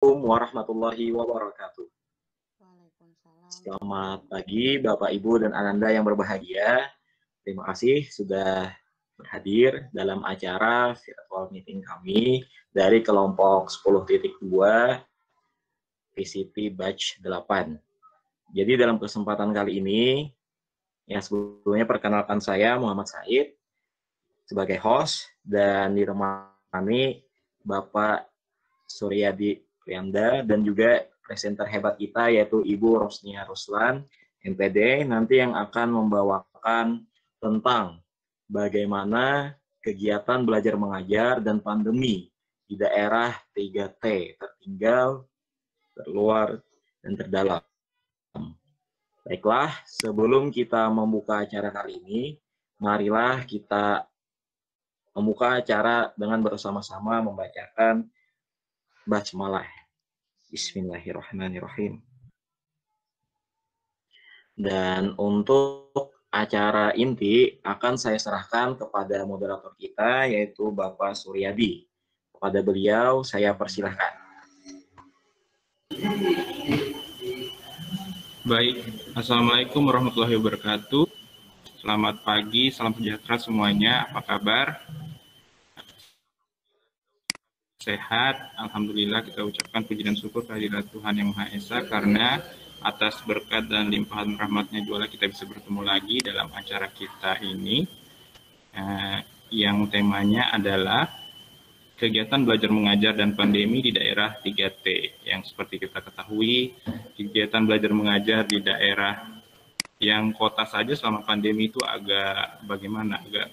Assalamualaikum warahmatullahi wabarakatuh. Waalaikumsalam. Selamat pagi Bapak, Ibu, dan Ananda yang berbahagia. Terima kasih sudah berhadir dalam acara virtual meeting kami dari kelompok 10.2 VCT Batch 8. Jadi dalam kesempatan kali ini, yang sebelumnya perkenalkan saya Muhammad Said sebagai host, dan ditemani Bapak Suryadi Prianda dan juga presenter hebat kita yaitu Ibu Rosnia Ruslan, MPD, nanti yang akan membawakan tentang bagaimana kegiatan belajar mengajar dan pandemi di daerah 3T, tertinggal, terluar, dan terdalam. Baiklah, sebelum kita membuka acara kali ini, marilah kita membuka acara dengan bersama-sama membacakan basmalah. Bismillahirrahmanirrahim. Dan untuk acara inti akan saya serahkan kepada moderator kita yaitu Bapak Suryadi. Kepada beliau saya persilahkan. Baik, Assalamualaikum warahmatullahi wabarakatuh. Selamat pagi, salam sejahtera semuanya. Apa kabar? Sehat, alhamdulillah. Kita ucapkan puji dan syukur kehadirat Tuhan Yang Maha Esa karena atas berkat dan limpahan rahmatnya juga kita bisa bertemu lagi dalam acara kita ini yang temanya adalah kegiatan belajar mengajar dan pandemi di daerah 3T. Yang seperti kita ketahui, kegiatan belajar mengajar di daerah yang kota saja selama pandemi itu agak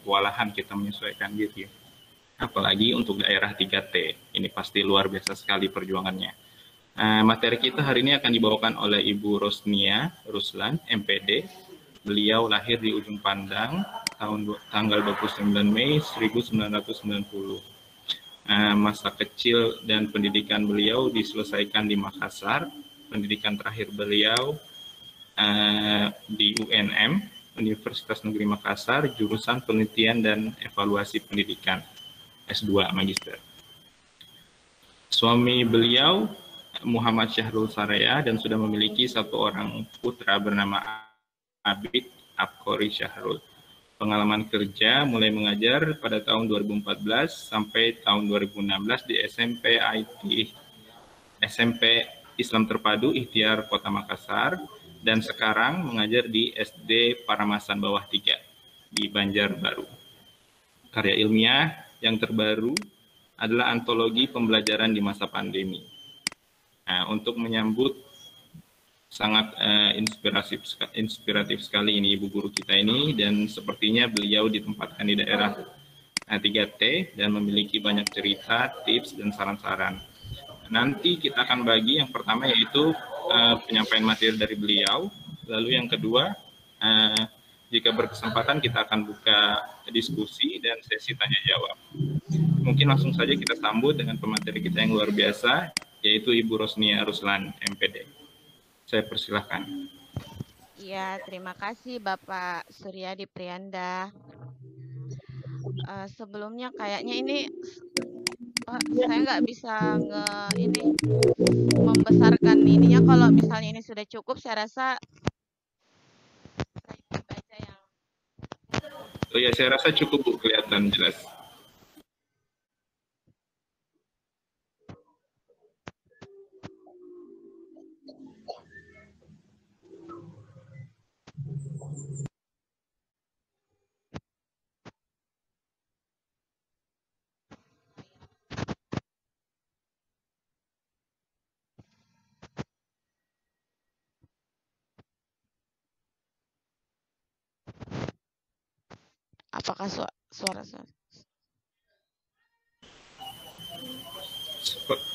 kewalahan kita menyesuaikan diri. Apalagi untuk daerah 3T, ini pasti luar biasa sekali perjuangannya. Materi kita hari ini akan dibawakan oleh Ibu Rosnia Ruslan, MPD. Beliau lahir di Ujung Pandang tanggal 29 Mei 1990. Masa kecil dan pendidikan beliau diselesaikan di Makassar. Pendidikan terakhir beliau di UNM, Universitas Negeri Makassar, jurusan Penelitian dan Evaluasi Pendidikan. S2 Magister. Suami beliau Muhammad Syahrul Saraya dan sudah memiliki satu orang putra bernama Abid Abkori Syahrul. Pengalaman kerja mulai mengajar pada tahun 2014 sampai tahun 2016 di SMP Islam Terpadu Ikhtiar Kota Makassar dan sekarang mengajar di SD Paramasan Bawah 3 di Banjarbaru. Karya ilmiah yang terbaru adalah antologi pembelajaran di masa pandemi. Untuk menyambut sangat inspiratif sekali ini ibu guru kita ini, dan sepertinya beliau ditempatkan di daerah 3T dan memiliki banyak cerita, tips, dan saran-saran. Nanti kita akan bagi yang pertama yaitu penyampaian materi dari beliau, lalu yang kedua jika berkesempatan kita akan buka diskusi dan sesi tanya jawab. Mungkin langsung saja kita sambut dengan pemateri kita yang luar biasa, yaitu Ibu Rosnia Ruslan, MPD. Saya persilahkan. Iya, terima kasih Bapak Suryadi Prianda. Sebelumnya kayaknya ini saya nggak bisa membesarkan ininya. Kalau misalnya ini sudah cukup, saya rasa baca yang. Oh ya, saya rasa cukup Bu, kelihatan jelas. Apakah suara?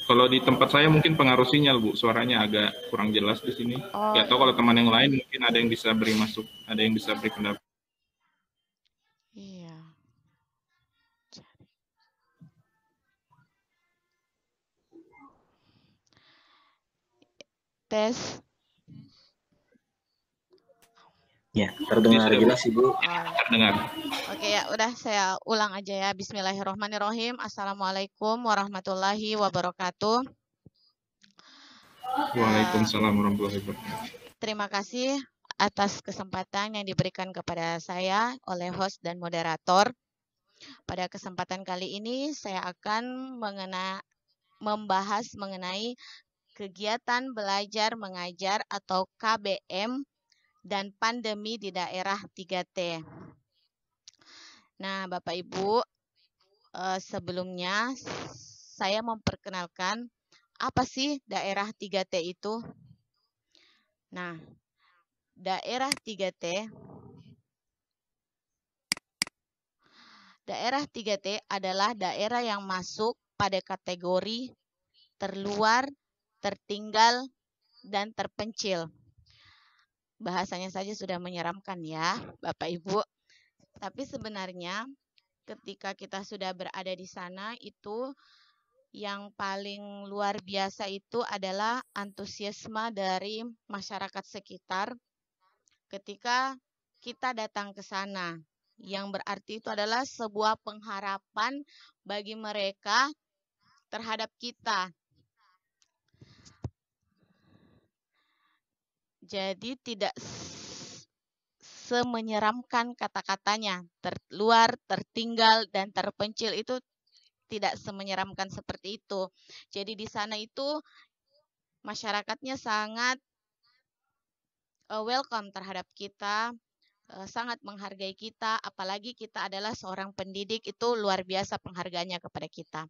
Kalau di tempat saya mungkin pengaruh sinyal Bu, suaranya agak kurang jelas di sini. Nggak tahu kalau teman yang lain mungkin ada yang bisa beri pendapat. Iya. Tes. Ya, terdengar jelas Ibu. Terdengar. Oke ya, udah saya ulang aja ya. Bismillahirrahmanirrahim. Assalamualaikum warahmatullahi wabarakatuh. Waalaikumsalam warahmatullahi wabarakatuh. Terima kasih atas kesempatan yang diberikan kepada saya oleh host dan moderator. Pada kesempatan kali ini saya akan membahas mengenai kegiatan belajar mengajar atau KBM dan pandemi di daerah 3T. Nah, Bapak Ibu, sebelumnya saya memperkenalkan apa sih daerah 3T itu? Nah, daerah 3T adalah daerah yang masuk pada kategori terluar, tertinggal, dan terpencil. Bahasanya saja sudah menyeramkan ya, Bapak Ibu. Tapi sebenarnya ketika kita sudah berada di sana itu yang paling luar biasa itu adalah antusiasme dari masyarakat sekitar ketika kita datang ke sana. Yang berarti itu adalah sebuah pengharapan bagi mereka terhadap kita. Jadi tidak semenyeramkan kata-katanya. Terluar, tertinggal, dan terpencil itu tidak semenyeramkan seperti itu. Jadi di sana itu masyarakatnya sangat welcome terhadap kita, sangat menghargai kita, apalagi kita adalah seorang pendidik, itu luar biasa penghargaannya kepada kita.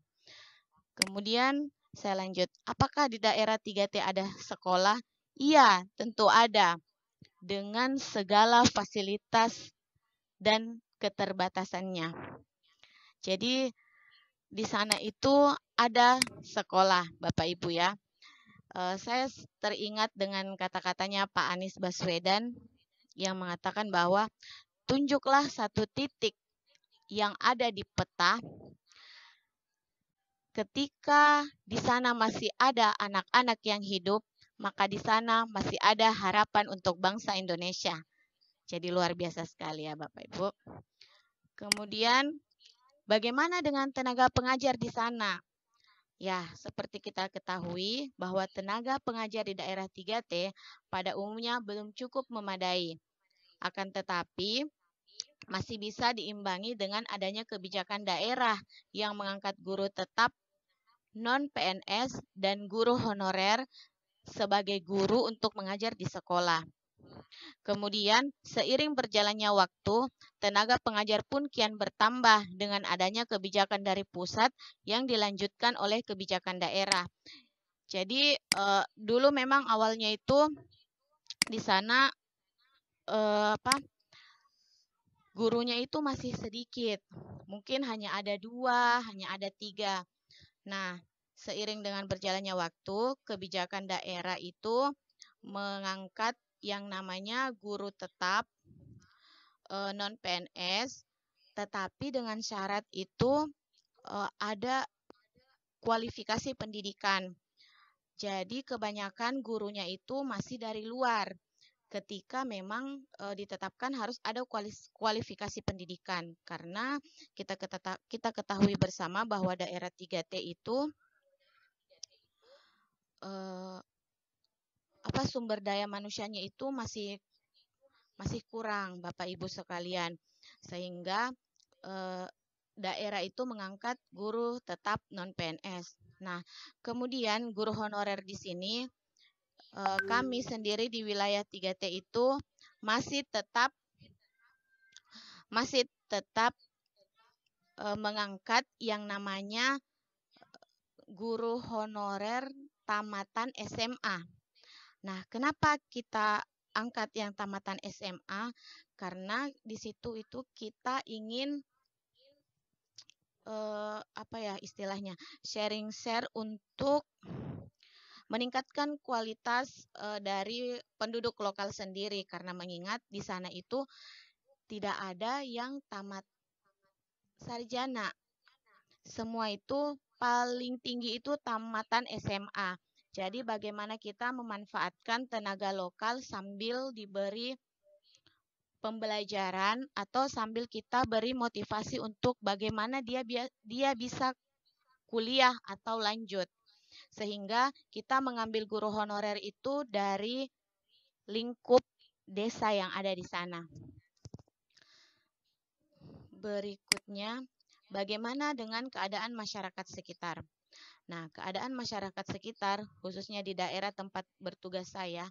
Kemudian saya lanjut, apakah di daerah 3T ada sekolah? Iya, tentu ada. Dengan segala fasilitas dan keterbatasannya. Jadi di sana itu ada sekolah, Bapak Ibu ya. Saya teringat dengan kata-katanya Pak Anies Baswedan yang mengatakan bahwa tunjuklah satu titik yang ada di peta ketika di sana masih ada anak-anak yang hidup, maka di sana masih ada harapan untuk bangsa Indonesia. Jadi luar biasa sekali ya Bapak Ibu. Kemudian bagaimana dengan tenaga pengajar di sana? Ya, seperti kita ketahui bahwa tenaga pengajar di daerah 3T pada umumnya belum cukup memadai. Akan tetapi masih bisa diimbangi dengan adanya kebijakan daerah yang mengangkat guru tetap non-PNS dan guru honorer sebagai guru untuk mengajar di sekolah. Kemudian, seiring berjalannya waktu, tenaga pengajar pun kian bertambah dengan adanya kebijakan dari pusat yang dilanjutkan oleh kebijakan daerah. Jadi, dulu memang awalnya itu di sana gurunya itu masih sedikit. Mungkin hanya ada 2, hanya ada 3. Nah, seiring dengan berjalannya waktu, kebijakan daerah itu mengangkat yang namanya guru tetap non-PNS, tetapi dengan syarat itu ada kualifikasi pendidikan. Jadi kebanyakan gurunya itu masih dari luar. Ketika memang ditetapkan harus ada kualifikasi pendidikan, karena kita ketahui bersama bahwa daerah 3T itu sumber daya manusianya itu masih kurang, Bapak Ibu sekalian, sehingga daerah itu mengangkat guru tetap non-PNS. Nah, kemudian guru honorer di sini kami sendiri di wilayah 3T itu masih tetap mengangkat yang namanya guru honorer tamatan SMA. Nah, kenapa kita angkat yang tamatan SMA? Karena di situ itu kita ingin istilahnya share untuk meningkatkan kualitas dari penduduk lokal sendiri, karena mengingat di sana itu tidak ada yang tamat sarjana. Semua itu paling tinggi itu tamatan SMA. Jadi bagaimana kita memanfaatkan tenaga lokal sambil diberi pembelajaran atau sambil kita beri motivasi untuk bagaimana dia bisa kuliah atau lanjut. Sehingga kita mengambil guru honorer itu dari lingkup desa yang ada di sana. Berikutnya, bagaimana dengan keadaan masyarakat sekitar? Nah, keadaan masyarakat sekitar, khususnya di daerah tempat bertugas saya,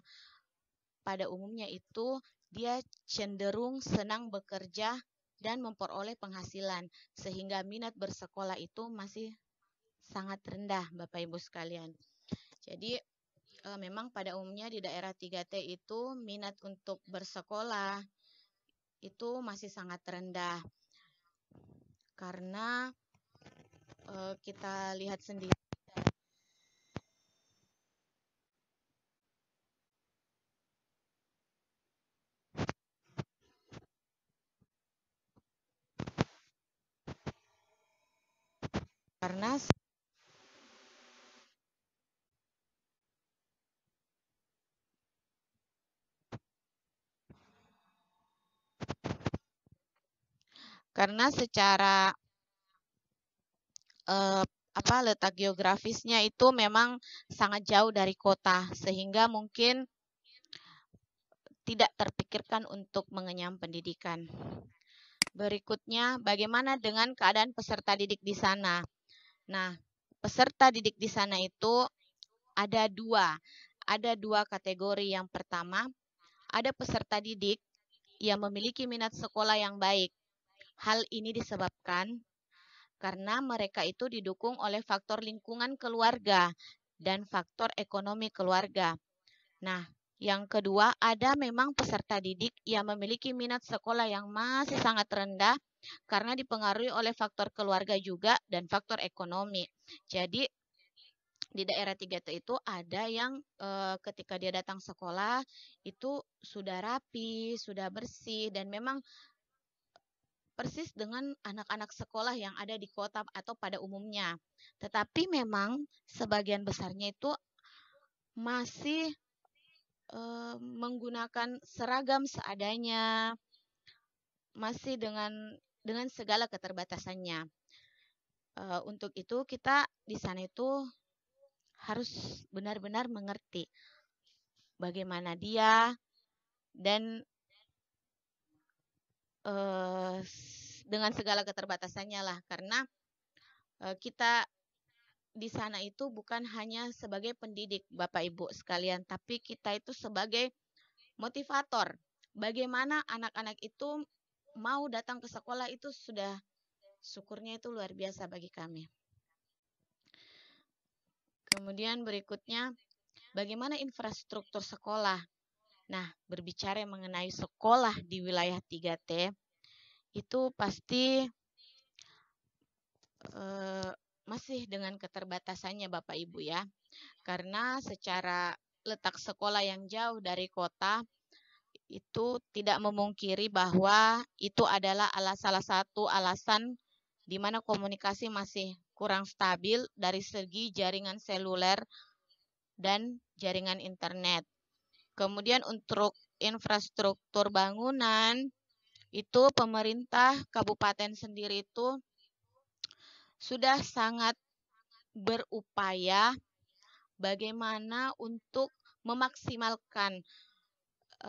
pada umumnya itu dia cenderung senang bekerja dan memperoleh penghasilan, sehingga minat bersekolah itu masih sangat rendah, Bapak Ibu sekalian. Jadi, memang pada umumnya di daerah 3T itu minat untuk bersekolah itu masih sangat rendah. Karena kita lihat sendiri karena secara letak geografisnya itu memang sangat jauh dari kota, sehingga mungkin tidak terpikirkan untuk mengenyam pendidikan. Berikutnya, bagaimana dengan keadaan peserta didik di sana? Nah, peserta didik di sana itu ada dua kategori. Yang pertama, ada peserta didik yang memiliki minat sekolah yang baik. Hal ini disebabkan karena mereka itu didukung oleh faktor lingkungan keluarga dan faktor ekonomi keluarga. Nah, yang kedua, ada memang peserta didik yang memiliki minat sekolah yang masih sangat rendah karena dipengaruhi oleh faktor keluarga juga dan faktor ekonomi. Jadi, di daerah 3T itu ada yang ketika dia datang sekolah itu sudah rapi, sudah bersih, dan memang persis dengan anak-anak sekolah yang ada di kota atau pada umumnya. Tetapi memang sebagian besarnya itu masih menggunakan seragam seadanya, masih dengan segala keterbatasannya. Untuk itu kita di sana itu harus benar-benar mengerti bagaimana dia dan dengan segala keterbatasannya lah, karena kita di sana itu bukan hanya sebagai pendidik Bapak Ibu sekalian, tapi kita itu sebagai motivator. Bagaimana anak-anak itu mau datang ke sekolah itu sudah syukurnya itu luar biasa bagi kami. Kemudian berikutnya, bagaimana infrastruktur sekolah? Nah, berbicara mengenai sekolah di wilayah 3T, itu pasti masih dengan keterbatasannya Bapak Ibu ya. Karena secara letak sekolah yang jauh dari kota, itu tidak memungkiri bahwa itu adalah salah satu alasan di mana komunikasi masih kurang stabil dari segi jaringan seluler dan jaringan internet. Kemudian untuk infrastruktur bangunan, itu pemerintah kabupaten sendiri itu sudah sangat berupaya bagaimana untuk memaksimalkan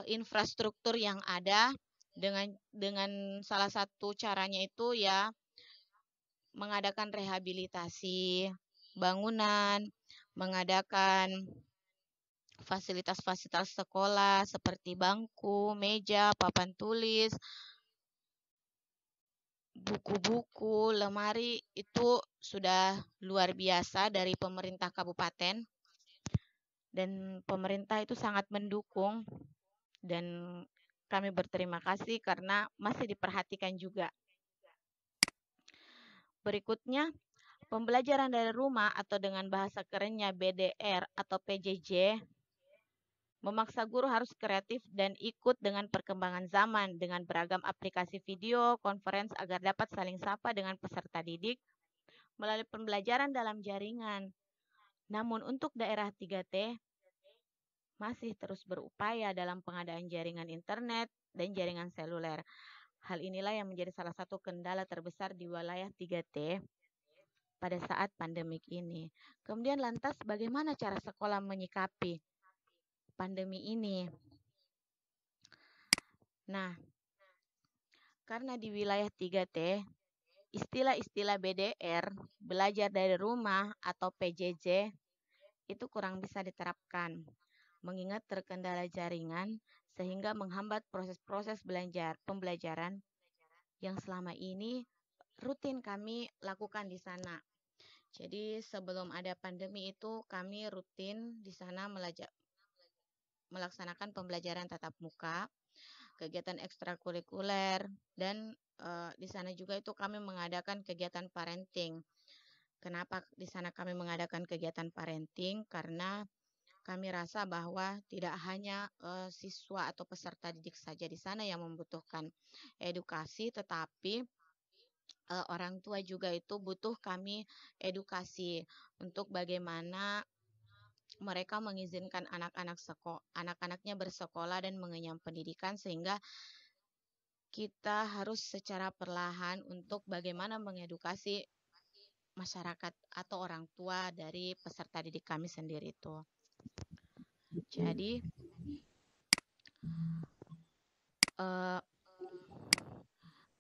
infrastruktur yang ada dengan salah satu caranya itu ya mengadakan rehabilitasi bangunan, mengadakan fasilitas-fasilitas sekolah seperti bangku, meja, papan tulis, buku-buku, lemari, itu sudah luar biasa dari pemerintah kabupaten. Dan pemerintah itu sangat mendukung dan kami berterima kasih karena masih diperhatikan juga. Berikutnya, pembelajaran dari rumah atau dengan bahasa kerennya BDR atau PJJ memaksa guru harus kreatif dan ikut dengan perkembangan zaman dengan beragam aplikasi video, conference agar dapat saling sapa dengan peserta didik melalui pembelajaran dalam jaringan. Namun untuk daerah 3T masih terus berupaya dalam pengadaan jaringan internet dan jaringan seluler. Hal inilah yang menjadi salah satu kendala terbesar di wilayah 3T pada saat pandemik ini. Kemudian lantas bagaimana cara sekolah menyikapi pandemi ini? Nah, karena di wilayah 3T, istilah-istilah BDR, belajar dari rumah atau PJJ, itu kurang bisa diterapkan, mengingat terkendala jaringan sehingga menghambat proses-proses pembelajaran yang selama ini rutin kami lakukan di sana. Jadi sebelum ada pandemi itu kami rutin di sana melaksanakan pembelajaran tatap muka, kegiatan ekstrakurikuler, dan di sana juga itu kami mengadakan kegiatan parenting. Kenapa di sana kami mengadakan kegiatan parenting? Karena kami rasa bahwa tidak hanya siswa atau peserta didik saja di sana yang membutuhkan edukasi, tetapi orang tua juga itu butuh kami edukasi untuk bagaimana mereka mengizinkan anak-anaknya bersekolah dan mengenyam pendidikan, sehingga kita harus secara perlahan untuk bagaimana mengedukasi masyarakat atau orang tua dari peserta didik kami sendiri itu. Jadi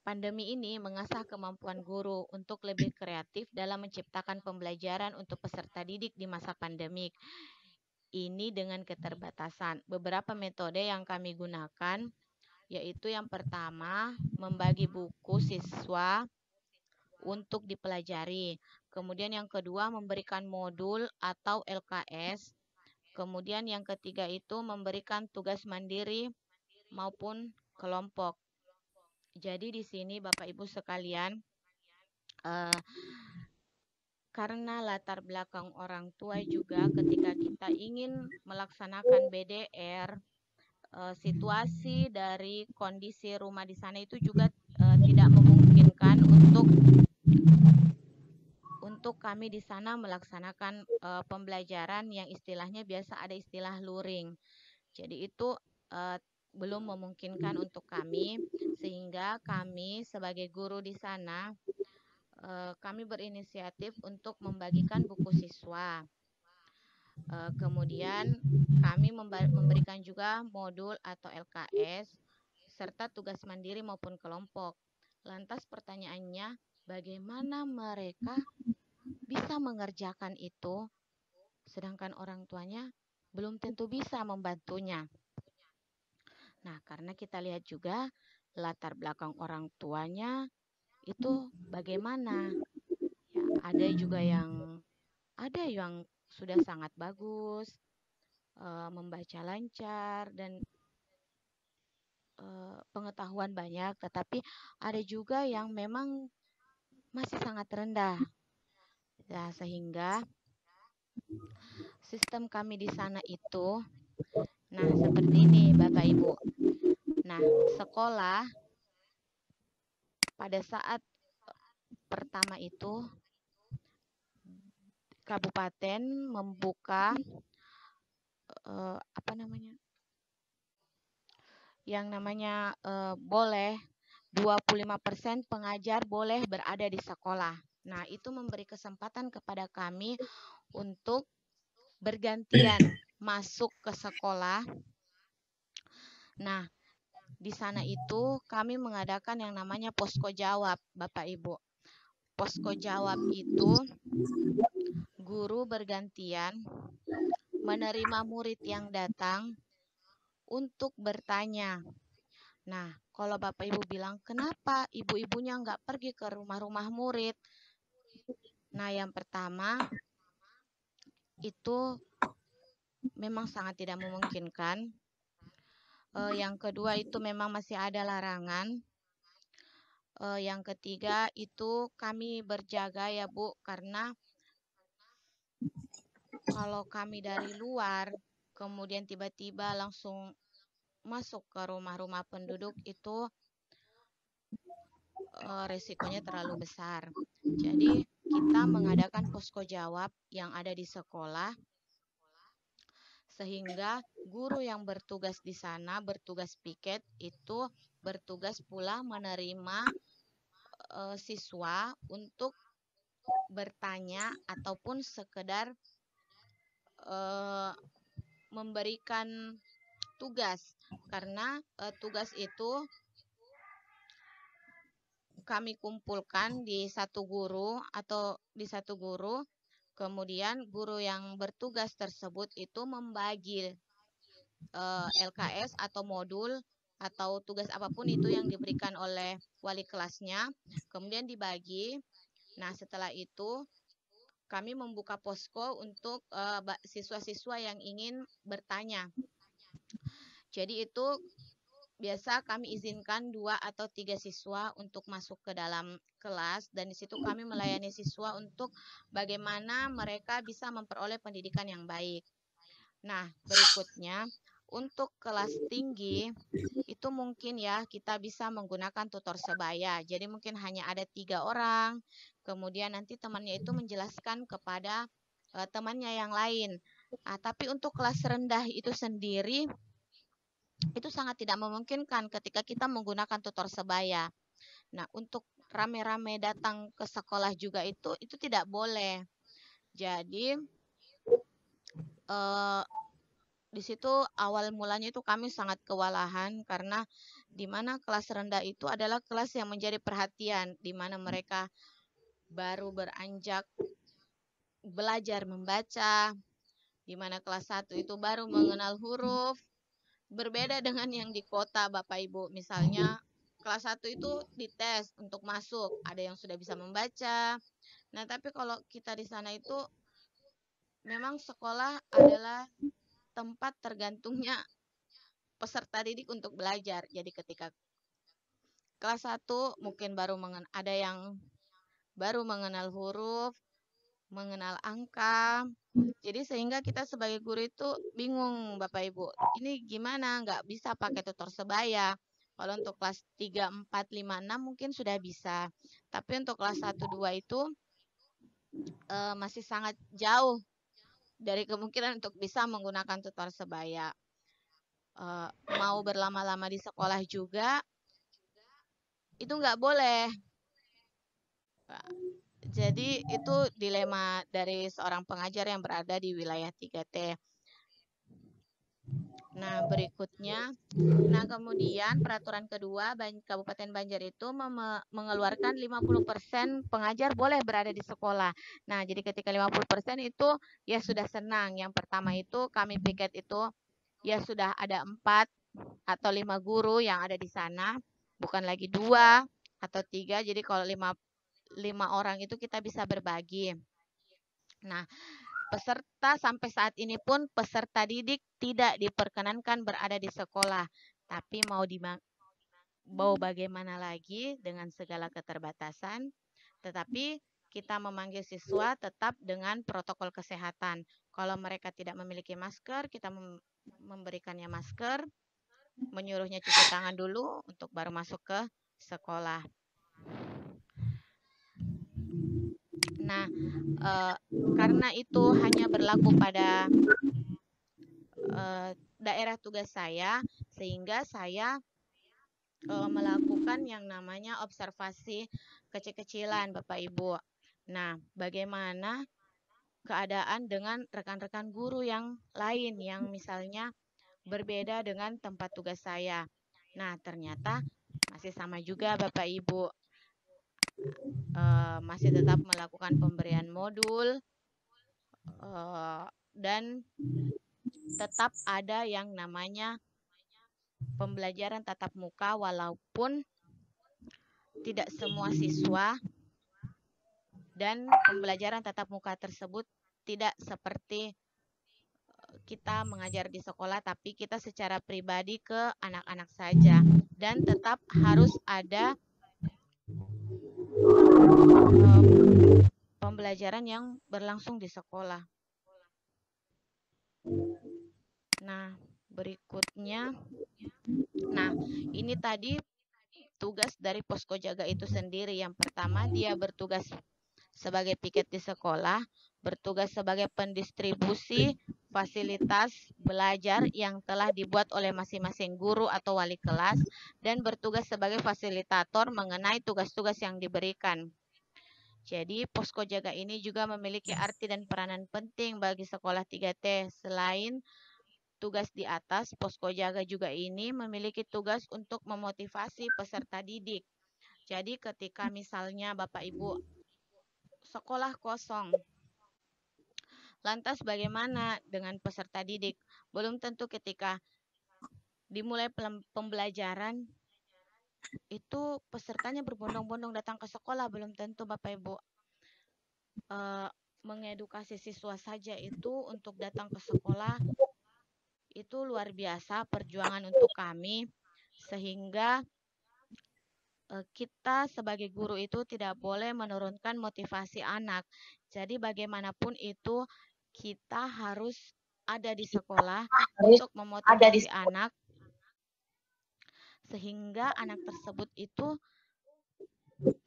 pandemi ini mengasah kemampuan guru untuk lebih kreatif dalam menciptakan pembelajaran untuk peserta didik di masa pandemik. Ini dengan keterbatasan. Beberapa metode yang kami gunakan yaitu yang pertama, membagi buku siswa untuk dipelajari. Kemudian yang kedua, memberikan modul atau LKS. Kemudian yang ketiga itu memberikan tugas mandiri maupun kelompok. Jadi di sini Bapak Ibu sekalian, karena latar belakang orang tua juga ketika kita ingin melaksanakan BDR, situasi dari kondisi rumah di sana itu juga tidak memungkinkan untuk kami di sana melaksanakan pembelajaran yang istilahnya biasa ada istilah luring. Jadi itu belum memungkinkan untuk kami, sehingga kami sebagai guru di sana kami berinisiatif untuk membagikan buku siswa. Kemudian kami memberikan juga modul atau LKS serta tugas mandiri maupun kelompok. Lantas pertanyaannya, bagaimana mereka bisa mengerjakan itu sedangkan orang tuanya belum tentu bisa membantunya? Nah, karena kita lihat juga latar belakang orang tuanya itu bagaimana. Ya, ada yang sudah sangat bagus, membaca lancar dan pengetahuan banyak, tetapi ada juga yang memang masih sangat rendah. Ya, sehingga sistem kami di sana itu, nah seperti ini Bapak Ibu. Nah, sekolah pada saat pertama itu kabupaten membuka boleh 25% pengajar boleh berada di sekolah. Nah, itu memberi kesempatan kepada kami untuk bergantian masuk ke sekolah. Nah, di sana itu kami mengadakan yang namanya posko jawab, Bapak Ibu. Posko jawab itu guru bergantian menerima murid yang datang untuk bertanya. Nah, kalau Bapak Ibu bilang, kenapa ibu-ibunya nggak pergi ke rumah-rumah murid? Nah, yang pertama itu memang sangat tidak memungkinkan. Yang kedua itu memang masih ada larangan. Yang ketiga itu kami berjaga ya Bu, karena kalau kami dari luar kemudian tiba-tiba langsung masuk ke rumah-rumah penduduk itu resikonya terlalu besar. Jadi kita mengadakan posko jawab yang ada di sekolah, sehingga guru yang bertugas di sana, bertugas piket, itu bertugas pula menerima siswa untuk bertanya ataupun sekedar memberikan tugas, karena tugas itu kami kumpulkan di satu guru atau di satu guru, kemudian guru yang bertugas tersebut itu membagi LKS atau modul atau tugas apapun itu yang diberikan oleh wali kelasnya, kemudian dibagi. Nah, setelah itu kami membuka posko untuk siswa-siswa yang ingin bertanya. Jadi itu biasa kami izinkan 2 atau 3 siswa untuk masuk ke dalam kelas, dan di situ kami melayani siswa untuk bagaimana mereka bisa memperoleh pendidikan yang baik. Nah, berikutnya untuk kelas tinggi itu mungkin ya kita bisa menggunakan tutor sebaya. Jadi mungkin hanya ada 3 orang, kemudian nanti temannya itu menjelaskan kepada temannya yang lain. Tapi untuk kelas rendah itu sendiri itu sangat tidak memungkinkan ketika kita menggunakan tutor sebaya. Nah, untuk rame-rame datang ke sekolah juga itu tidak boleh. Jadi di situ awal mulanya itu kami sangat kewalahan, karena di mana kelas rendah itu adalah kelas yang menjadi perhatian, di mana mereka baru beranjak belajar membaca, di mana kelas 1 itu baru mengenal huruf. Berbeda dengan yang di kota, Bapak Ibu. Misalnya kelas 1 itu dites untuk masuk, ada yang sudah bisa membaca. Nah, tapi kalau kita di sana itu memang sekolah adalah tempat tergantungnya peserta didik untuk belajar. Jadi ketika kelas 1 mungkin ada yang baru mengenal huruf, mengenal angka. Jadi sehingga kita sebagai guru itu bingung, Bapak Ibu. Ini gimana? Nggak bisa pakai tutor sebaya. Kalau untuk kelas 3, 4, 5, 6 mungkin sudah bisa. Tapi untuk kelas 1, 2 itu masih sangat jauh dari kemungkinan untuk bisa menggunakan tutor sebaya. Mau berlama-lama di sekolah juga itu nggak boleh. Jadi itu dilema dari seorang pengajar yang berada di wilayah 3T. Nah, berikutnya, kemudian peraturan kedua, Kabupaten Banjar itu mengeluarkan 50% pengajar boleh berada di sekolah. Nah, jadi ketika 50% itu ya sudah senang. Yang pertama itu kami piket itu ya sudah ada 4 atau 5 guru yang ada di sana, bukan lagi 2 atau 3. Jadi kalau 5 orang itu kita bisa berbagi. Nah, peserta sampai saat ini pun peserta didik tidak diperkenankan berada di sekolah. Tapi mau bagaimana lagi dengan segala keterbatasan, tetapi kita memanggil siswa tetap dengan protokol kesehatan. Kalau mereka tidak memiliki masker, kita memberikannya masker, menyuruhnya cuci tangan dulu untuk baru masuk ke sekolah. Nah, karena itu hanya berlaku pada daerah tugas saya, sehingga saya melakukan yang namanya observasi kecil-kecilan, Bapak Ibu. Nah, bagaimana keadaan dengan rekan-rekan guru yang lain yang misalnya berbeda dengan tempat tugas saya. Nah, ternyata masih sama juga, Bapak Ibu. Masih tetap melakukan pemberian modul dan tetap ada yang namanya pembelajaran tatap muka, walaupun tidak semua siswa, dan pembelajaran tatap muka tersebut tidak seperti kita mengajar di sekolah, tapi kita secara pribadi ke anak-anak saja, dan tetap harus ada pembelajaran yang berlangsung di sekolah. Nah, berikutnya, ini tadi tugas dari posko jaga itu sendiri. Yang pertama, dia bertugas sebagai piket di sekolah, bertugas sebagai pendistribusi fasilitas belajar yang telah dibuat oleh masing-masing guru atau wali kelas, dan bertugas sebagai fasilitator mengenai tugas-tugas yang diberikan. Jadi posko jaga ini juga memiliki arti dan peranan penting bagi sekolah 3T. Selain tugas di atas, posko jaga juga ini memiliki tugas untuk memotivasi peserta didik. Jadi ketika misalnya Bapak Ibu sekolah kosong, lantas bagaimana dengan peserta didik? Belum tentu ketika dimulai pembelajaran itu pesertanya berbondong-bondong datang ke sekolah, belum tentu Bapak Ibu. Mengedukasi siswa saja itu untuk datang ke sekolah itu luar biasa perjuangan untuk kami, sehingga kita sebagai guru itu tidak boleh menurunkan motivasi anak. Jadi bagaimanapun itu kita harus ada di sekolah untuk memotivasi anak, sehingga anak tersebut itu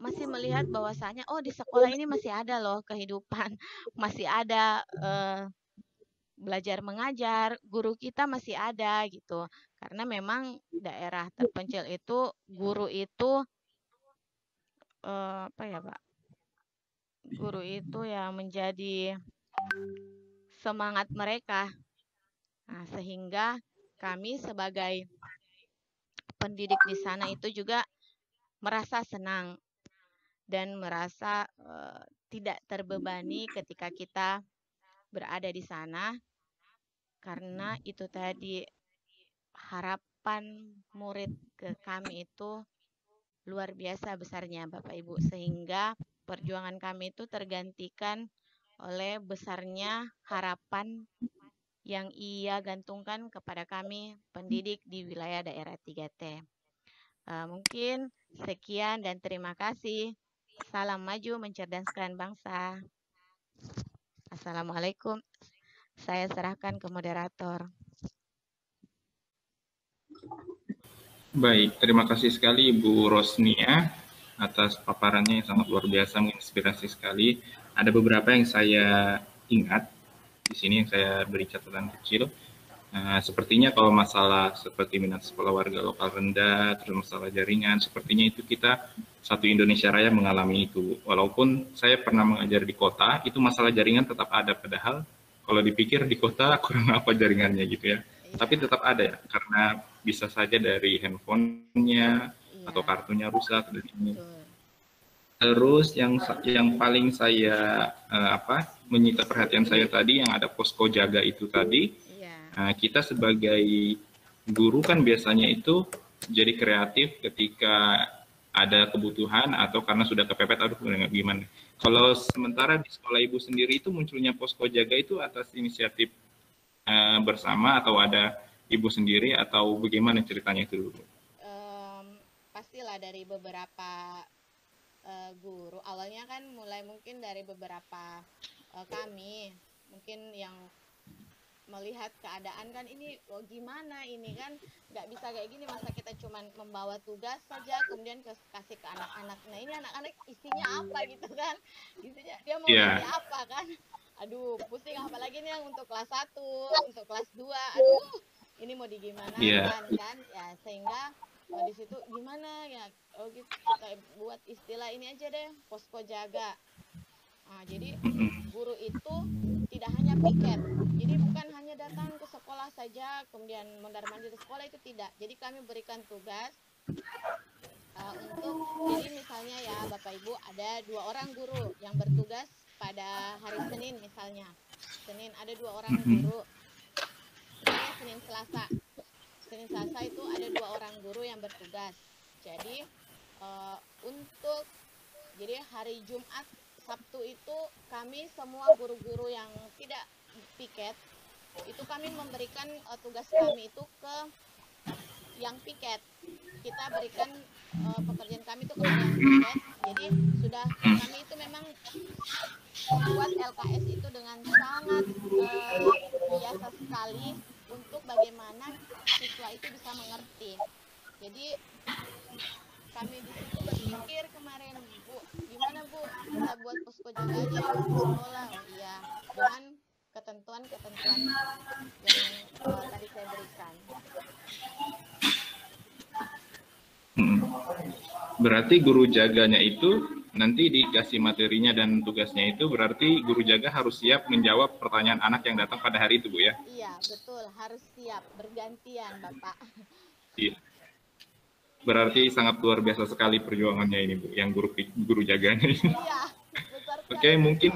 masih melihat bahwasanya oh di sekolah ini masih ada loh kehidupan, masih ada belajar mengajar, guru kita masih ada gitu. Karena memang daerah terpencil itu guru itu apa ya Pak? Guru itu ya menjadi semangat mereka. Nah, sehingga kami sebagai pendidik di sana itu juga merasa senang dan merasa tidak terbebani ketika kita berada di sana, karena itu tadi harapan murid ke kami itu luar biasa besarnya Bapak Ibu, sehingga perjuangan kami itu tergantikan oleh besarnya harapan yang ia gantungkan kepada kami pendidik di wilayah daerah 3T. Mungkin sekian dan terima kasih. Salam maju mencerdaskan bangsa. Assalamualaikum. Saya serahkan ke moderator. Baik, terima kasih sekali Ibu Rosnia atas paparannya yang sangat luar biasa, menginspirasi sekali. Ada beberapa yang saya ingat di sini yang saya beri catatan kecil. Sepertinya kalau masalah seperti minat sekolah warga lokal rendah, terus masalah jaringan, sepertinya itu kita satu Indonesia Raya mengalami itu. Walaupun saya pernah mengajar di kota, itu masalah jaringan tetap ada. Padahal kalau dipikir di kota kurang apa jaringannya gitu ya. Tapi tetap ada ya, karena bisa saja dari handphonenya atau kartunya rusak dan ini. Terus yang paling saya menyita perhatian saya tadi yang ada posko jaga itu tadi. Kita sebagai guru kan biasanya itu jadi kreatif ketika ada kebutuhan atau karena sudah kepepet, aduh gimana. Kalau sementara di sekolah Ibu sendiri itu munculnya posko jaga itu atas inisiatif bersama atau ada Ibu sendiri atau bagaimana ceritanya itu dulu? Pastilah dari beberapa guru. Awalnya kan mulai mungkin dari beberapa kami, mungkin yang melihat keadaan kan ini gimana ini kan nggak bisa kayak gini, masa kita cuman membawa tugas saja kemudian kasih ke anak-anak. Nah ini anak-anak isinya apa gitu kan, isinya dia mau ngasih apa kan, aduh pusing, apalagi nih yang untuk kelas 1, untuk kelas 2, aduh ini mau digimanakan kan ya, sehingga di situ gimana ya, gitu kita buat istilah ini aja deh, posko jaga. Jadi guru itu tidak hanya piket, jadi bukan hanya datang ke sekolah saja kemudian mondar-mandir di sekolah, itu tidak. Jadi kami berikan tugas untuk, jadi misalnya ya Bapak Ibu ada 2 orang guru yang bertugas pada hari Senin misalnya. Senin ada 2 orang guru, misalnya Senin Selasa itu ada 2 orang guru yang bertugas. Jadi jadi hari Jumat Sabtu itu kami semua guru-guru yang tidak piket itu kami memberikan tugas kami itu ke yang piket. Kita berikan pekerjaan kami itu ke yang piket. Jadi sudah kami itu memang membuat LKS itu dengan sangat biasa sekali untuk bagaimana siswa itu bisa mengerti. Jadi kami di situ berpikir kemarin, Bu, gimana Bu, kita buat posko jaga aja di sekolah. Oh iya, dengan ketentuan-ketentuan yang tadi saya berikan. Berarti guru jaganya itu nanti dikasih materinya dan tugasnya itu berarti guru jaga harus siap menjawab pertanyaan anak yang datang pada hari itu, Bu, ya? Iya, betul. Harus siap. Bergantian, Bapak. Iya. Berarti sangat luar biasa sekali perjuangannya ini, Bu, yang guru jaganya ini. Iya, besar sekali. Oke, mungkin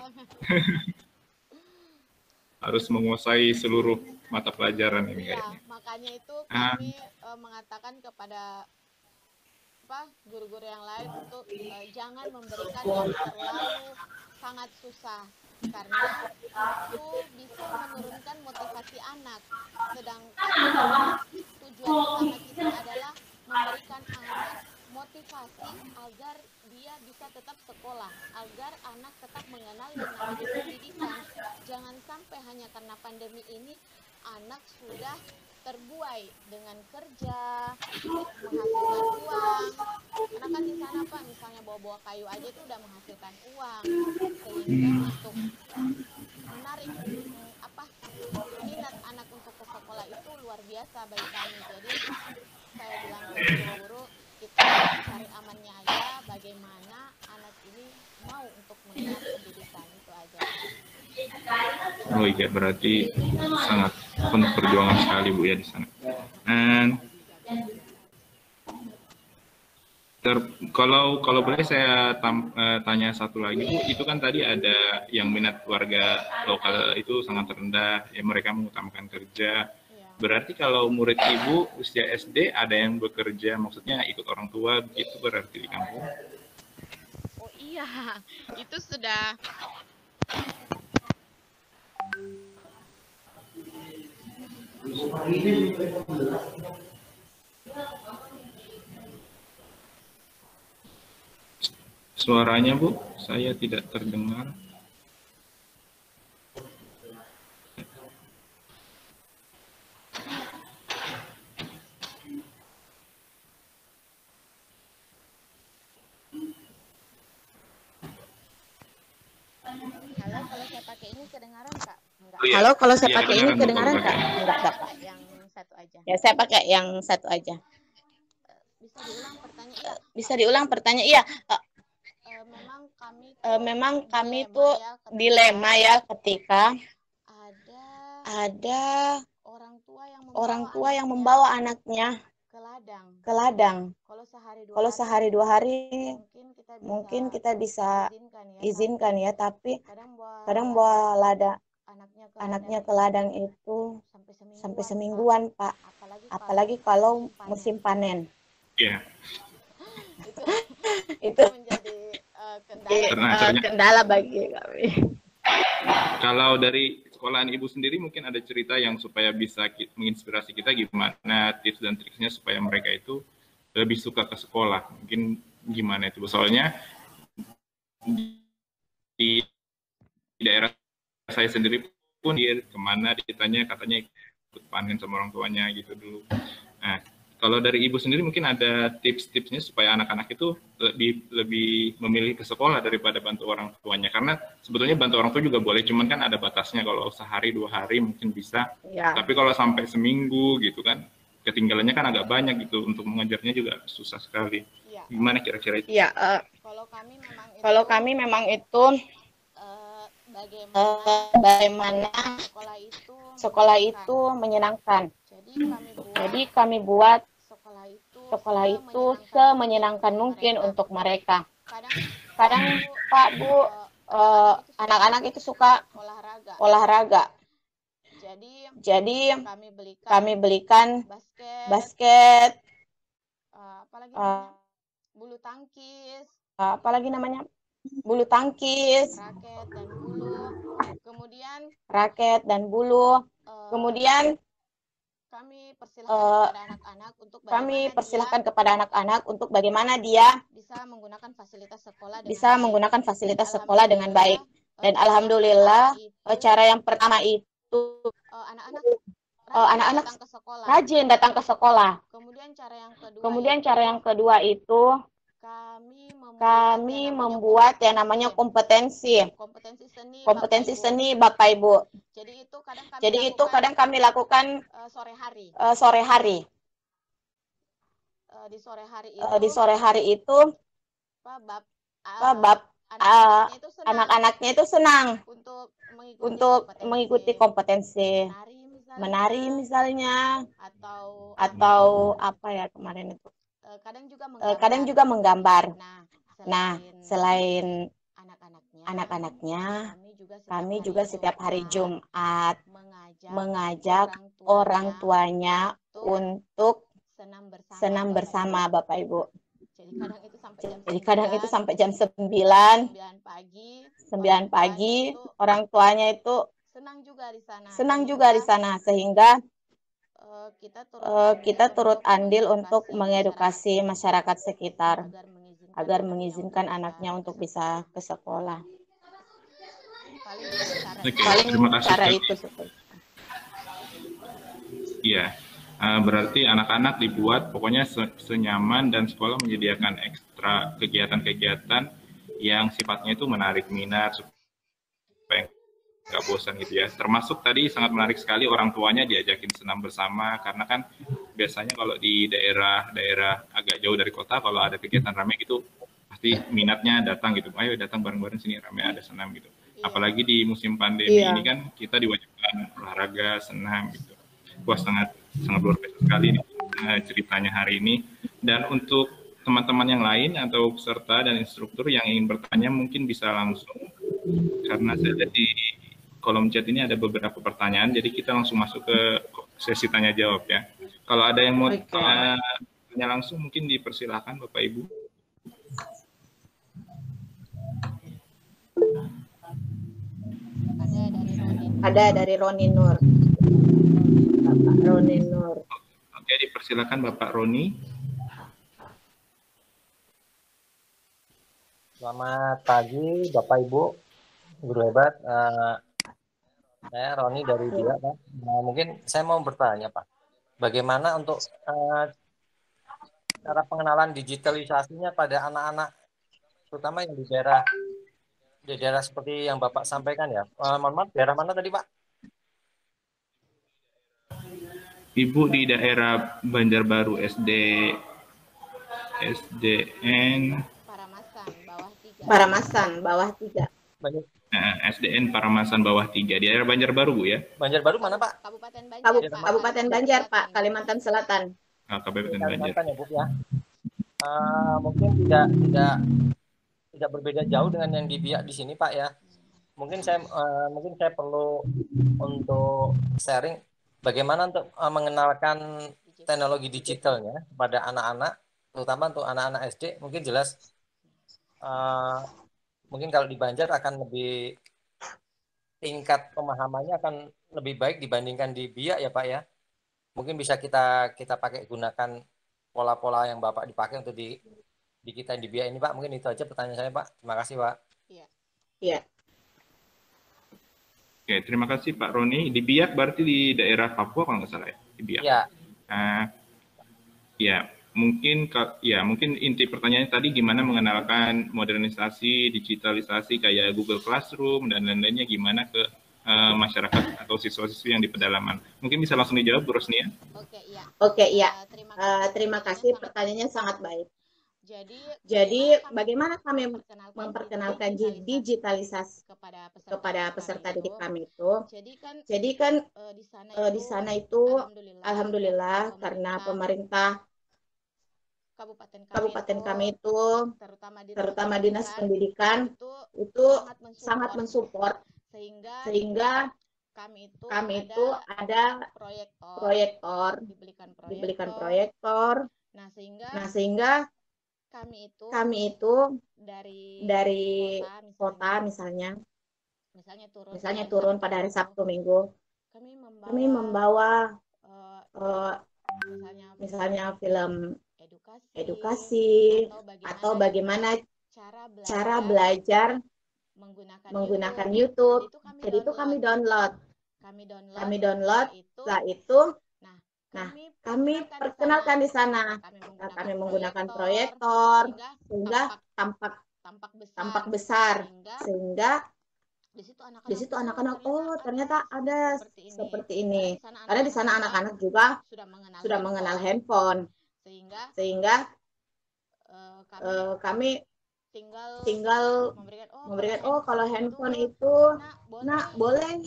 harus menguasai seluruh mata pelajaran ini Iya, kayaknya. makanya itu kami mengatakan kepada guru-guru yang lain untuk jangan memberikan yang terlalu sangat susah, karena itu bisa menurunkan motivasi anak. Sedangkan tujuan utama kita adalah memberikan anak motivasi agar dia bisa tetap sekolah, agar anak tetap mengenal yang namanya pendidikan. Jangan sampai hanya karena pandemi ini anak sudah terbuai dengan kerja, menghasilkan uang. Karena kan di sana Pak, misalnya bawa-bawa kayu aja itu udah menghasilkan uang. Sehingga untuk menarik minat anak untuk ke sekolah itu luar biasa bagi kami. Jadi saya bilang ke guru-guru, kita cari amannya aja, bagaimana anak ini mau untuk mengenal pendidikan, itu aja. Oh iya, berarti sangat penuh perjuangan sekali, Bu, ya, di sana. Dan kalau boleh saya tanya satu lagi, Bu, itu kan tadi ada yang minat warga lokal itu sangat rendah, ya mereka mengutamakan kerja. Berarti kalau murid Ibu usia SD ada yang bekerja, maksudnya ikut orang tua, begitu berarti di kampung? Oh iya, itu sudah. Suaranya, Bu, saya tidak terdengar. Halo, kalau saya pakai ini kedengaran Kak? Enggak. Iya. Halo, kalau saya Iya, pakai ini kedengaran Kak? Enggak, Bapak. Yang satu aja. Ya, saya pakai yang satu aja. Bisa diulang pertanyaan? Bisa diulang pertanyaan? Iya. Memang kami tuh dilema ya ketika ada orang tua yang membawa anaknya ke ladang. Kalau sehari dua hari mungkin kita bisa izinkan ya, tapi kadang bawa anaknya ke ladang itu sampai semingguan, Pak. Apalagi kalau musim panen. Iya. Itu menjadi kendala bagi kami. Kalau dari sekolahan Ibu sendiri mungkin ada cerita yang supaya bisa menginspirasi kita gimana tips dan triksnya supaya mereka itu lebih suka ke sekolah. Mungkin gimana itu? Soalnya di daerah saya sendiri pun dia kemana ditanya katanya ikut panen sama orang tuanya gitu dulu. Nah, kalau dari Ibu sendiri mungkin ada tips-tipsnya supaya anak-anak itu lebih memilih ke sekolah daripada bantu orang tuanya. Karena sebetulnya bantu orang tua juga boleh, cuman kan ada batasnya. Kalau sehari, 2 hari mungkin bisa. Ya. Tapi kalau sampai seminggu gitu kan, ketinggalannya kan agak banyak gitu. Untuk mengajarnya juga susah sekali. Ya. Gimana kira-kira itu? Ya, kalau kami memang itu bagaimana sekolah itu menyenangkan. Jadi kami buat sekolah itu semenyenangkan mungkin untuk mereka. Kadang Pak, Bu, anak-anak itu suka olahraga. Jadi kami belikan basket, bulu tangkis, apalagi namanya bulu tangkis, raket dan bulu. Kemudian kami persilahkan kepada anak-anak untuk bagaimana dia bisa menggunakan fasilitas sekolah dengan baik. Dan alhamdulillah cara yang pertama itu anak-anak rajin datang ke sekolah. Kemudian cara yang kedua itu kami membuat yang namanya kompetensi seni Bapak Ibu. Jadi itu kadang kami lakukan sore hari. Di sore hari itu anak-anaknya itu senang untuk mengikuti kompetensi menari misalnya, atau apa ya kemarin itu, kadang juga menggambar. Nah, selain anak-anaknya, kami juga setiap hari Jumat mengajak orang tuanya untuk senam bersama Bapak Ibu. Jadi kadang itu sampai jam 9 pagi, orang tuanya itu senang juga di sana, sehingga kita turut andil untuk mengedukasi masyarakat sekitar agar mengizinkan anaknya untuk bisa ke sekolah. Oke, Paling terima kasih cara sekali. itu. Iya, berarti anak-anak dibuat pokoknya senyaman dan sekolah menyediakan ekstra kegiatan-kegiatan yang sifatnya itu menarik minat supaya nggak bosan gitu ya. Termasuk tadi sangat menarik sekali orang tuanya diajakin senam bersama, karena kan biasanya kalau di daerah agak jauh dari kota kalau ada kegiatan ramai gitu pasti minatnya datang gitu. Ayo datang bareng-bareng sini ramai ada senam gitu. Apalagi di musim pandemi ini kan kita diwajibkan olahraga, senam gitu. Wah, sangat luar biasa sekali nih ceritanya hari ini. Dan untuk teman-teman yang lain atau peserta dan instruktur yang ingin bertanya mungkin bisa langsung, karena saya lihat di kolom chat ini ada beberapa pertanyaan, jadi kita langsung masuk ke sesi tanya jawab ya. Kalau ada yang mau tanya langsung mungkin dipersilahkan Bapak Ibu. Ada dari Roni Nur. Bapak Roni Nur. Oke, dipersilakan Bapak Roni. Selamat pagi Bapak Ibu, guru hebat. Saya Roni dari BIA, Pak. Mungkin saya mau bertanya, Pak. Bagaimana untuk cara pengenalan digitalisasinya pada anak-anak, terutama yang di daerah seperti yang Bapak sampaikan ya. Mohon maaf, daerah mana tadi, Pak? Ibu di daerah Banjarbaru SDN Paramasan bawah 3. SDN Paramasan bawah 3 di daerah Banjarbaru Bu ya. Banjarbaru mana Pak? Kabupaten Banjar Pak, Kalimantan Selatan. Kabupaten Banjar. Ya, Bu, ya. Mungkin tidak berbeda jauh dengan yang di BIA di sini Pak ya. Mungkin saya perlu untuk sharing bagaimana untuk mengenalkan teknologi digitalnya pada anak-anak, terutama untuk anak-anak SD. Mungkin jelas mungkin kalau di Banjar akan lebih tingkat pemahamannya akan lebih baik dibandingkan di BIA ya Pak ya. Mungkin bisa kita pakai gunakan pola-pola yang Bapak dipakai untuk di kita di BIA ini Pak. Mungkin itu aja pertanyaan saya Pak. Terima kasih Pak. Iya. Oke, terima kasih Pak Roni. Di Biak berarti di daerah Papua kalau nggak salah ya? Di Biak. Ya. Mungkin inti pertanyaannya tadi gimana mengenalkan modernisasi, digitalisasi kayak Google Classroom dan lain-lainnya gimana ke masyarakat atau siswa-siswi yang di pedalaman. Mungkin bisa langsung dijawab Bu Rosnia. Oke, iya. Terima kasih, pertanyaannya sangat baik. Jadi bagaimana kami memperkenalkan digitalisasi kepada peserta didik kami itu? Jadi kan di sana itu alhamdulillah karena pemerintah kabupaten kami itu, terutama dinas pendidikan itu sangat mensupport, sehingga kami itu ada proyektor, dibelikan proyektor. Nah sehingga kami itu dari kota misalnya turun pada hari Sabtu Minggu, kami membawa misalnya film edukasi atau bagaimana cara belajar menggunakan YouTube. Jadi itu kami download. Setelah itu, kami perkenalkan di sana. Kami menggunakan proyektor sehingga tampak besar, sehingga di situ anak-anak ternyata ada seperti ini. Karena di sana anak-anak juga sudah mengenal handphone, sehingga kami tinggal memberikan, oh kalau handphone itu, nak boleh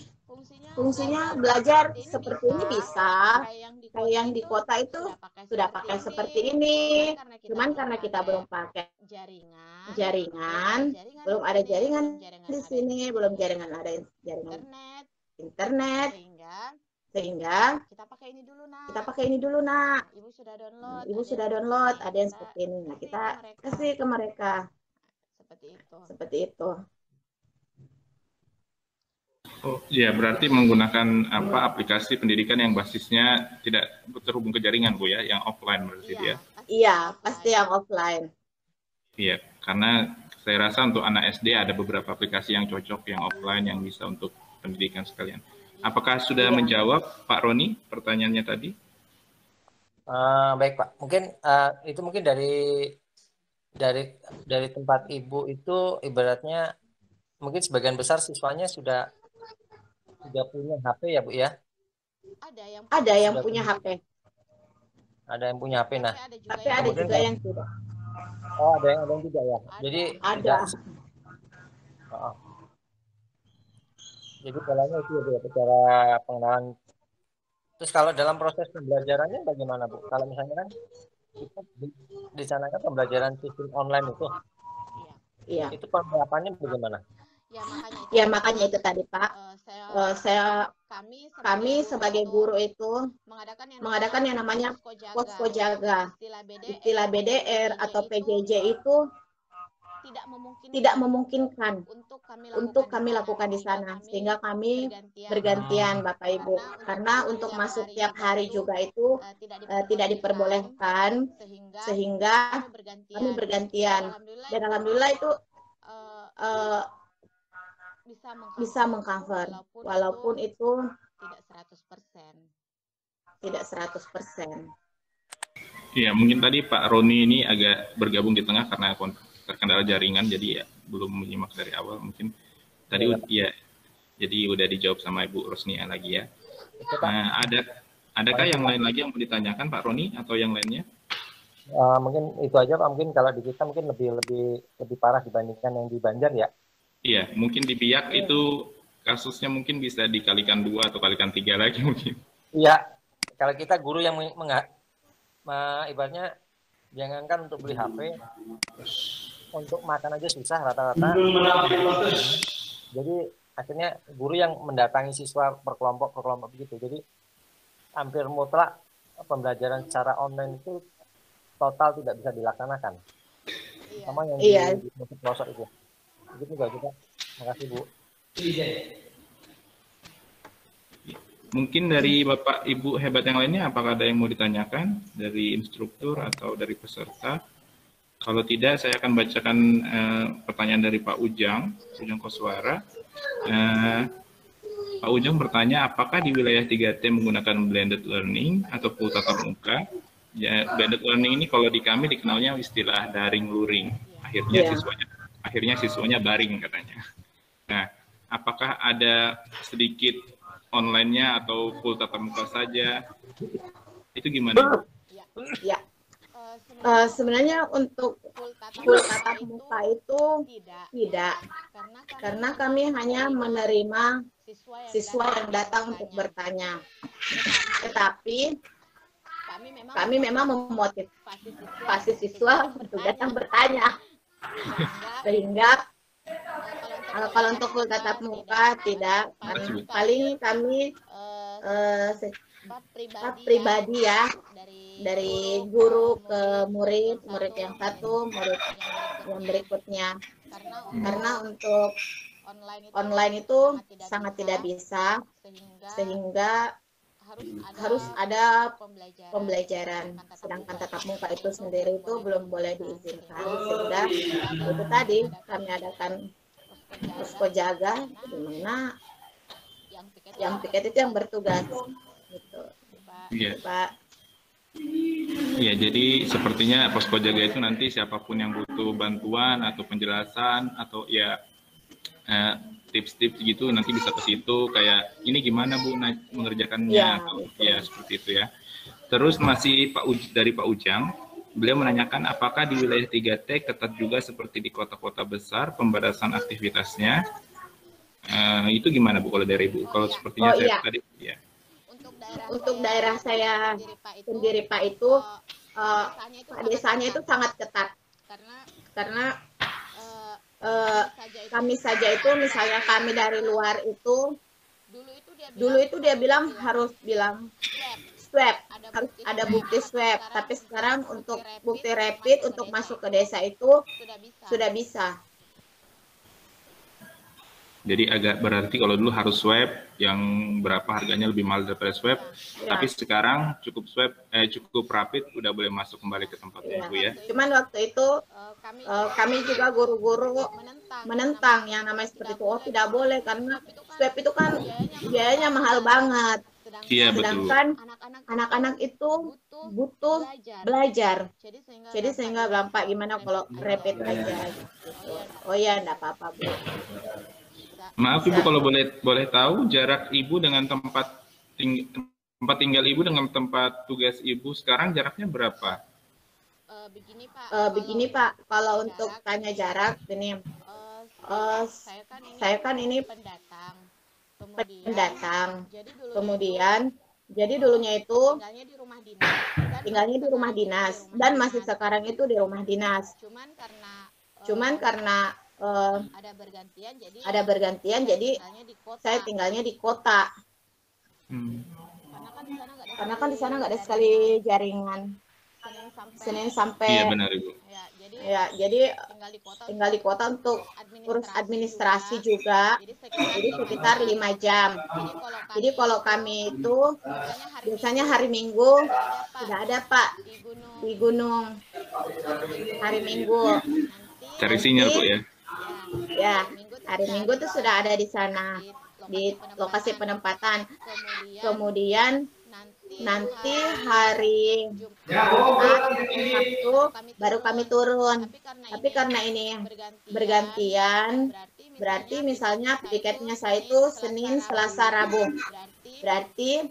fungsinya belajar seperti ini bisa. Kayak yang di kota itu sudah pakai seperti ini. Cuman karena kita belum pakai jaringan, belum ada jaringan di sini, belum ada jaringan internet, sehingga kita pakai ini dulu nak. Ibu sudah download, ada yang seperti ini. Nah, kita kasih ke mereka. Seperti itu. Oh ya, berarti menggunakan aplikasi pendidikan yang basisnya tidak terhubung ke jaringan, Bu ya, yang offline berarti ya? Iya, pasti yang offline. Iya, karena saya rasa untuk anak SD ada beberapa aplikasi yang cocok, yang offline, yang bisa untuk pendidikan sekalian. Apakah sudah menjawab Pak Roni pertanyaannya tadi? Baik Pak, mungkin itu mungkin dari tempat Ibu itu ibaratnya mungkin sebagian besar siswanya sudah punya HP ya Bu ya? Ada yang punya HP. Ada yang punya HP, nah. Tapi ada juga yang tidak. Oh, ada yang tidak ya. Jadi ada. Jadi polanya itu ya, cara pengenalan. Terus kalau dalam proses pembelajarannya bagaimana Bu? Kalau misalnya kan kita di sana kan pembelajaran sistem online itu. Iya. Itu penerapannya bagaimana? Ya makanya itu tadi Pak. Kami sebagai guru itu mengadakan yang namanya posko jaga. Istilah BDR atau PJJ itu tidak memungkinkan untuk kami lakukan di sana, sehingga kami bergantian Bapak Ibu, karena untuk masuk tiap hari juga itu tidak diperbolehkan, sehingga kami bergantian, dan alhamdulillah itu bisa mengcover, walaupun itu tidak 100%. Iya, mungkin tadi Pak Roni ini agak bergabung di tengah karena terkendala jaringan, jadi ya belum menyimak dari awal. Mungkin tadi ya, jadi udah dijawab sama Ibu Rosnia lagi ya. Nah, adakah yang lain lagi yang mau ditanyakan Pak Roni atau yang lainnya? Mungkin itu aja Pak. Mungkin kalau di kita mungkin lebih parah dibandingkan yang di Banjar ya. Iya, mungkin di Biak itu kasusnya mungkin bisa dikalikan 2 atau kalikan 3 lagi mungkin. Iya, kalau kita guru yang ibaratnya jangankan untuk beli HP, untuk makan aja susah rata-rata. Jadi akhirnya guru yang mendatangi siswa berkelompok begitu. Jadi hampir mutlak pembelajaran secara online itu total tidak bisa dilaksanakan. Sama yang di pelosok itu. Begitu juga kita. Terima kasih Bu. Mungkin dari Bapak Ibu hebat yang lainnya, apakah ada yang mau ditanyakan dari instruktur atau dari peserta? Kalau tidak, saya akan bacakan pertanyaan dari Pak Ujang Koswara. Pak Ujang bertanya, apakah di wilayah 3T menggunakan blended learning atau full tatap muka? Ya, blended learning ini kalau di kami dikenalnya istilah daring luring. Akhirnya siswanya baring katanya. Nah, apakah ada sedikit online-nya atau full tatap muka saja? Itu gimana? Ya. Sebenarnya untuk full tatap muka itu tidak, karena kami hanya menerima siswa yang datang untuk bertanya. Tetapi kami memang memotivasi siswa untuk datang bertanya. Sehingga kalau untuk full tatap muka tidak, paling kami pribadi ya, dari guru ke murid yang satu, murid yang berikutnya. Karena untuk online itu sangat tidak bisa, sehingga harus ada pembelajaran, sedangkan tatap muka itu sendiri itu belum boleh diizinkan, sehingga itu tadi kami adakan posko jaga, di mana yang piket itu yang bertugas gitu. Iya. Pak. Iya, jadi sepertinya posko jaga itu nanti siapapun yang butuh bantuan atau penjelasan atau ya tips-tips gitu nanti bisa ke situ, kayak ini gimana Bu mengerjakannya, ya seperti itu ya. Terus masih dari Pak Ujang, beliau menanyakan apakah di wilayah 3T ketat juga seperti di kota-kota besar pembatasan aktivitasnya. Itu gimana Bu kalau dari Ibu? Kalau sepertinya saya tadi ya. Untuk daerah saya sendiri Pak itu desanya itu sangat ketat karena kami saja itu misalnya kami dari luar itu dulu itu dia bilang harus bilang swab, harus ada bukti swab, tapi sekarang untuk bukti rapid untuk masuk ke desa itu sudah bisa. Jadi agak berarti kalau dulu harus swab yang berapa harganya lebih mahal daripada swab, tapi sekarang cukup swab, cukup rapid udah boleh masuk kembali ke tempatnya Bu ya. Cuman waktu itu kami juga guru-guru menentang yang namanya seperti itu. Oh tidak boleh karena swab itu kan biayanya mahal banget. Iya betul. Sedangkan anak-anak itu butuh belajar. Jadi sehingga gampang gimana kalau rapid aja. Oh ya enggak apa-apa Bu. Maaf Ibu kalau boleh tahu jarak Ibu dengan tempat tinggal Ibu dengan tempat tugas Ibu sekarang jaraknya berapa? Begini Pak, kalau untuk tanya jarak ini saya kan ini pendatang. Kemudian jadi dulunya itu tinggalnya di rumah dinas dan masih sekarang itu di rumah dinas. Cuman karena ada bergantian jadi saya tinggalnya di kota. Karena kan di sana nggak ada sekali jaringan Senin sampai iya benar Ibu. Ya, jadi tinggal di kota untuk urus administrasi juga. Jadi sekitar 5 jam. Jadi kalau kami itu biasanya hari Minggu sudah ada Pak di gunung hari Minggu. Cari sinyal Bu ya. Ya, hari Minggu tuh sudah ada di sana di lokasi penempatan. Kemudian nanti hari Jumat, Sabtu baru kami turun. Tapi karena ini bergantian, berarti misalnya tiketnya saya itu Senin, Selasa, Rabu. Berarti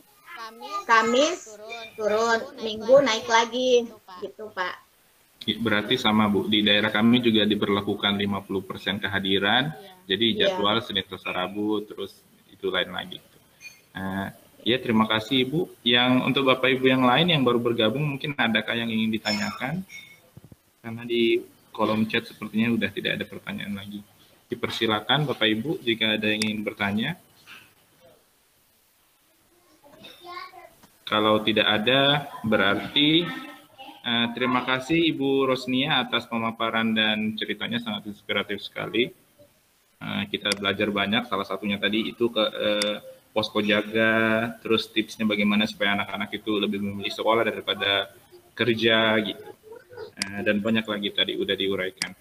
Kamis turun, Minggu naik lagi, gitu Pak. Berarti sama Bu, di daerah kami juga diberlakukan 50% kehadiran, jadi jadwal Senin, Selasa, Rabu, terus itu lain lagi. Ya terima kasih Ibu. Yang untuk Bapak Ibu yang lain yang baru bergabung mungkin adakah yang ingin ditanyakan? Karena di kolom chat sepertinya udah tidak ada pertanyaan lagi. Dipersilakan Bapak Ibu jika ada yang ingin bertanya. Kalau tidak ada berarti terima kasih Ibu Rosnia atas pemaparan dan ceritanya sangat inspiratif sekali. Kita belajar banyak, salah satunya tadi itu posko jaga, terus tipsnya bagaimana supaya anak-anak itu lebih memilih sekolah daripada kerja gitu. Dan banyak lagi tadi udah diuraikan.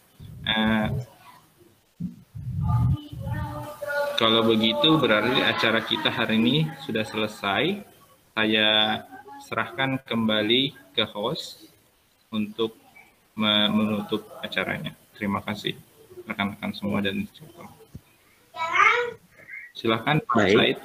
Kalau begitu berarti acara kita hari ini sudah selesai. Saya serahkan kembali ke host untuk menutup acaranya. Terima kasih rekan-rekan semua dan silakan Pak Said.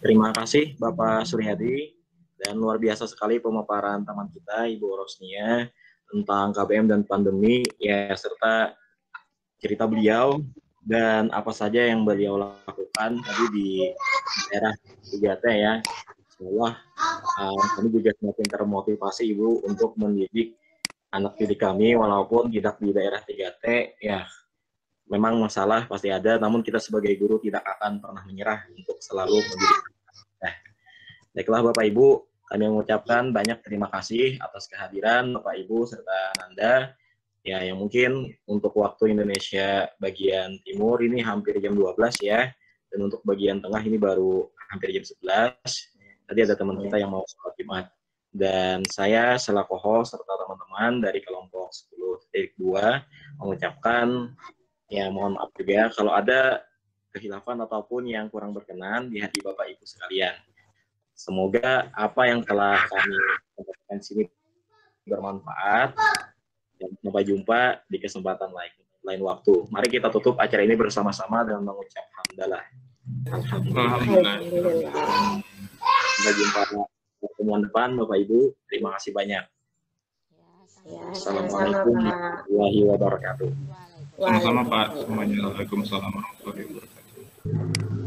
Terima kasih Bapak Suryadi dan luar biasa sekali pemaparan teman kita Ibu Rosnia tentang KBM dan pandemi ya serta cerita beliau dan apa saja yang beliau lakukan tadi di daerah 3T ya. Semoga kami juga semakin termotivasi Ibu untuk mendidik anak didik kami walaupun tidak di daerah 3T ya. Memang masalah pasti ada, namun kita sebagai guru tidak akan pernah menyerah untuk selalu mendidik. Baiklah Bapak Ibu, kami mengucapkan banyak terima kasih atas kehadiran Bapak Ibu serta Nanda. Ya, yang mungkin untuk waktu Indonesia bagian timur ini hampir jam 12 ya. Dan untuk bagian tengah ini baru hampir jam 11. Tadi ada teman kita yang mau sholat Jumat. Dan saya selaku host serta teman-teman dari kelompok 10.2 mengucapkan ya mohon maaf juga kalau ada kekhilafan ataupun yang kurang berkenan di hati Bapak Ibu sekalian. Semoga apa yang telah kami sampaikan di sini bermanfaat dan sampai jumpa di kesempatan lain waktu. Mari kita tutup acara ini bersama-sama dengan mengucap hamdalah. Alhamdulillah. Sampai jumpa pertemuan depan Bapak Ibu. Terima kasih banyak. Ya, Assalamualaikum warahmatullahi wabarakatuh. Sama-sama Pak, semuanya. Waalaikumsalam warahmatullahi wabarakatuh.